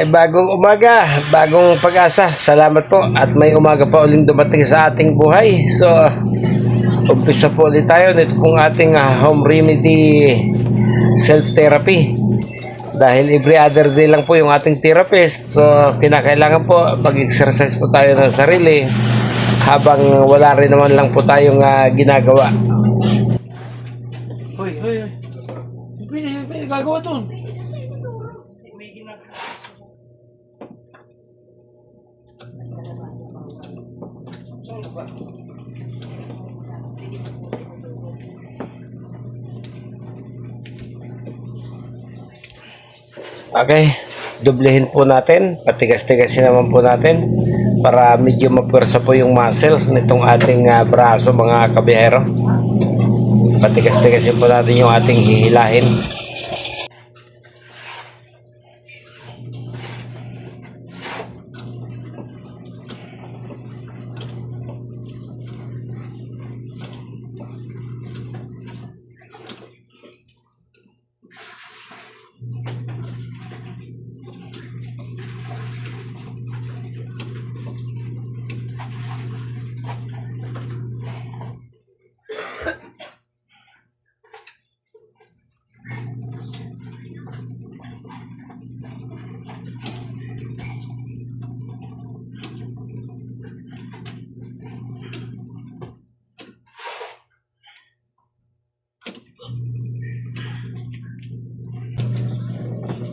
Bagong umaga, bagong pag-asa. Salamat po at may umaga pa uling dumating sa ating buhay. So, umpisa po ulit tayo nito pong ating home remedy self-therapy. Dahil every other day lang po yung ating therapist. So, kinakailangan po mag-exercise po tayo ng sarili habang wala rin naman lang po tayong ginagawa. Hoy, hoy, hoy. May gagawa doon. Okay, dublehin po natin, patigas-tigasin naman po natin para medyo mapwersa po yung muscles nitong ating braso mga kabiyahero. Patigas-tigasin po natin yung ating hihilahin.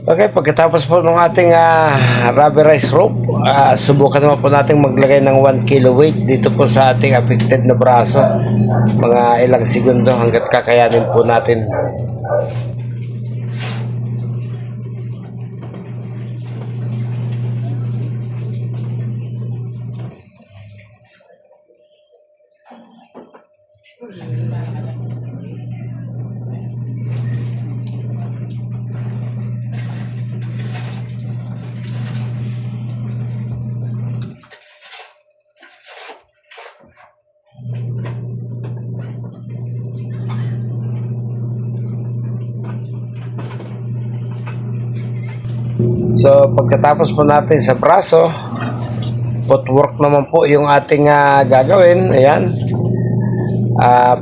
Okay, pagkatapos po ng ating rubberized rope, subukan naman po natin maglagay ng 1 kilo weight dito po sa ating affected na braso. Mga ilang segundo hanggat kakayanin po natin. So pagkatapos po natin sa braso, footwork naman po yung ating gagawin. Ayan,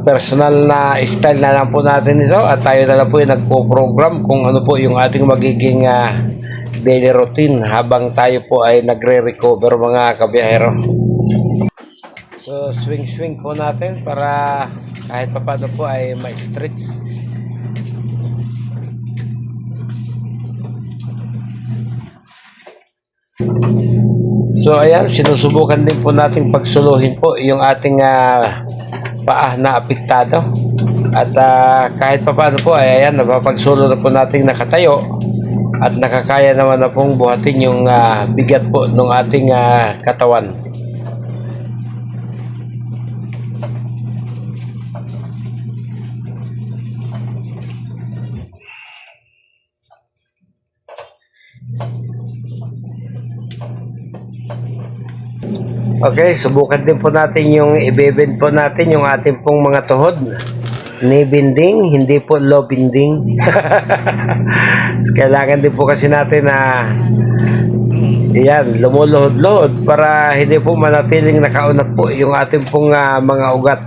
personal na style na lang po natin ito at tayo na lang po yung nagpo-program kung ano po yung ating magiging daily routine habang tayo po ay nagre-recover mga kabiyahero. So swing po natin para kahit paano po ay ma-stretch. So ayan, sinusubukan din po nating pagsuluhin po yung ating paa na apektado. At kahit pa paano po ay ayan, napapagsulo na po nating nakatayo at nakakaya naman na pong buhatin yung bigat po ng ating katawan. Okay, subukan din po natin yung i-bend po natin yung ating pong mga tuhod. Knee bending, hindi po low bending. Kailangan din po kasi natin na yan, lumuluhod-luhod para hindi po manatiling nakaunat po yung ating pong mga ugat.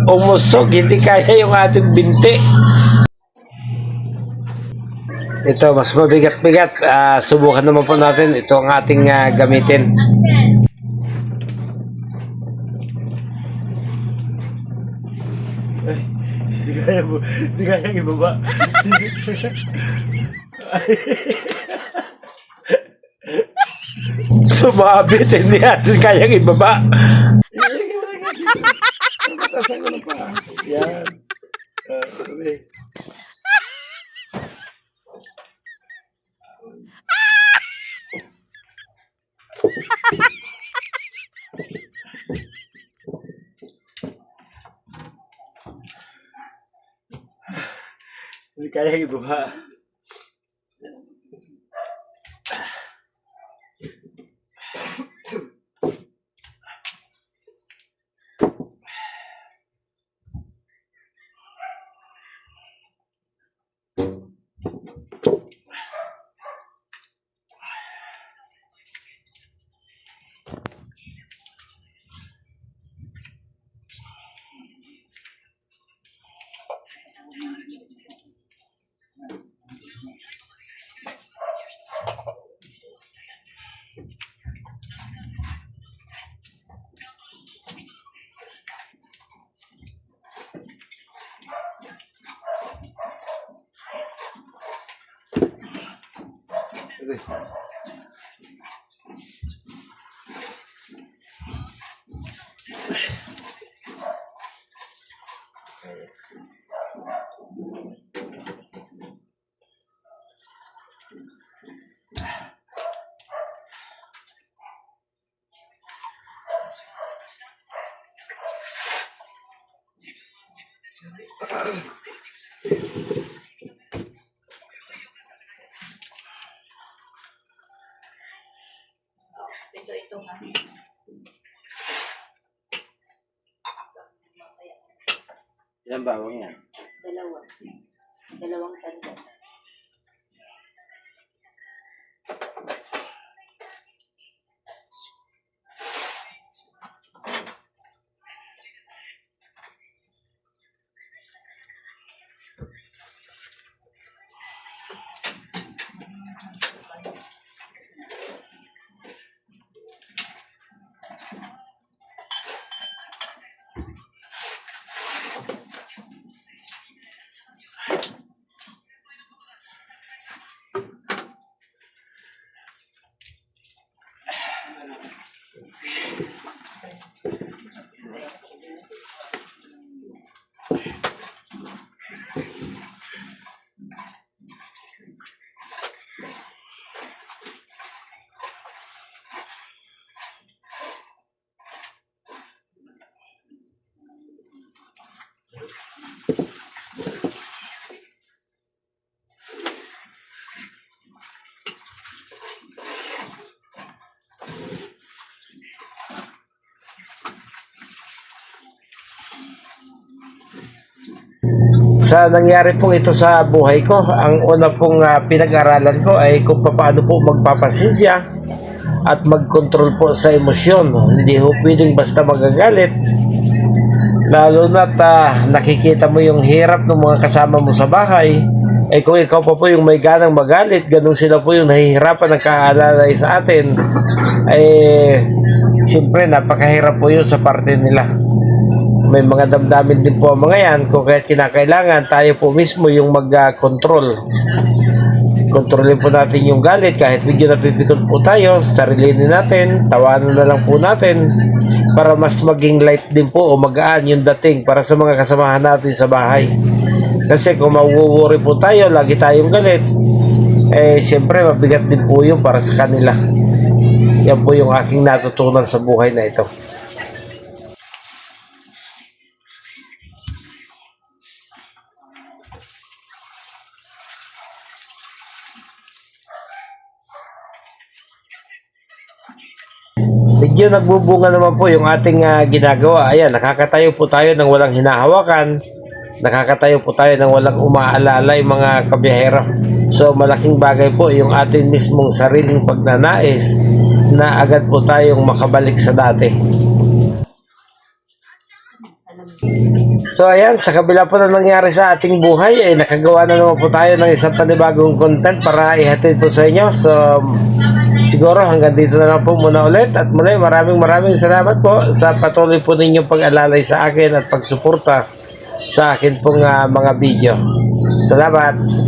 Umusog, hindi kaya yung ating binti. Ito, mas mabigat-bigat. Subukan naman po natin. Ito ang ating gamitin. Ay, hindi kaya ibaba. Sumabit, hindi natin kayang ibaba. Yan. kaya ibaba. Ito ha. Ilang bawang yan? Dalawa. Dalawang tanda. Sa nangyari pong ito sa buhay ko, ang una pong pinag-aralan ko ay kung paano po magpapasensya at mag-control po sa emosyon. Hindi ho pwedeng basta magagalit, lalo na't nakikita mo yung hirap ng mga kasama mo sa bahay. Eh kung ikaw pa po yung may ganang magalit, ganun sila po yung nahihirapan nagkaalalay sa atin, eh siyempre napakahirap po yun sa parte nila. May mga damdamin din po ang mga yan, kung kahit kinakailangan tayo po mismo yung mag-control. Kontrolin po natin yung galit kahit medyo napipikon po tayo, sarilinin natin, tawanan na lang po natin para mas maging light din po o magaan yung dating para sa mga kasamahan natin sa bahay. Kasi kung mawuwori po tayo, lagi tayong galit, eh siyempre mabigat din po yun para sa kanila. Yan po yung aking natutunan sa buhay na ito. Medyo nagbubunga naman po yung ating ginagawa. Ayan, nakakatayo po tayo ng walang hinahawakan. Nakakatayo po tayo ng walang umaalalay mga kabiyahero. So malaking bagay po yung ating mismong sariling pagnanais na agad po tayong makabalik sa dati. So ayan, sa kabila po na nangyari sa ating buhay, ay nakagawa na naman po tayo ng isang panibagong content para ihatid po sa inyo. So siguro hanggang dito na lang po muna ulit. At muli maraming salamat po sa patuloy po ninyong pag-alalay sa akin at pagsuporta sa akin pong mga video. Salamat!